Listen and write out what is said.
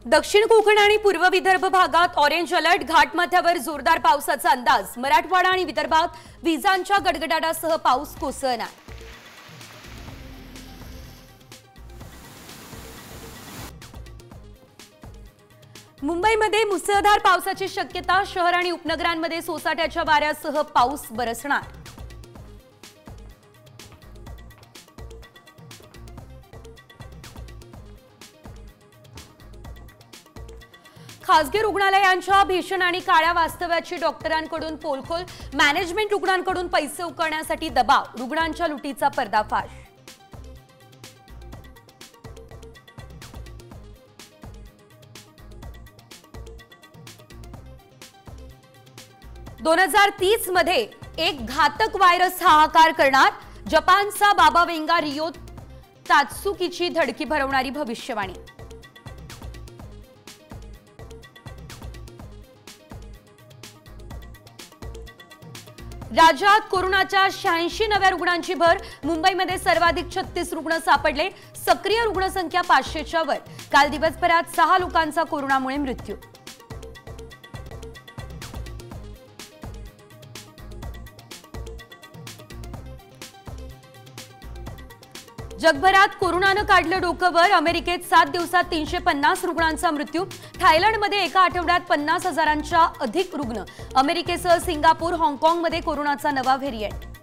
दक्षिण कोकण आणि पूर्व विदर्भ भागात ऑरेंज अलर्ट, घाटमाथ्यावर जोरदार पावसाचा अंदाज। मराठवाडा आणि विदर्भात विजांच्या गडगडाटासह पाऊस कोसळणार। मुंबईमध्ये मुसळधार पावसाची शक्यता, शहर आणि उपनगरांमध्ये सोसाट्याच्या वाऱ्यासह पाऊस बरसणार। खासगी रुग्णालयांच्या भीषण आणि काळ्या वास्तव्याची डॉक्टरांकडून पोलखोल, मॅनेजमेंट रुग्णांकडून पैसे उकळण्यासाठी दबाव, रुग्णांच्या लुटीचा पर्दाफाश। दोन 2030 मध्ये एक घातक व्हायरस हाहाकार करणार, जपानचा बाबा वेंगा रियो तात्सुकीची धडकी भरवणारी भविष्यवाणी। राज्यात कोरोनाच्या 86 नव्या रुग्णांची भर, मुंबईमध्ये सर्वाधिक 36 रुग्ण सापडले, सक्रिय रुग्णसंख्या 500च्या वर। काल दिवसभरात 6 लोकांचा कोरोनामुळे मृत्यू। जगभरात कोरोनानं काढलं डोकं वर, अमेरिकेत 7 दिवसात 350 रुग्णांचा मृत्यू, थायलंडमध्ये एका आठवड्यात 50,000च्या अधिक रुग्ण, अमेरिकेसह सिंगापूर, हाँगकाँगमध्ये कोरोनाचा नवा व्हेरिएंट।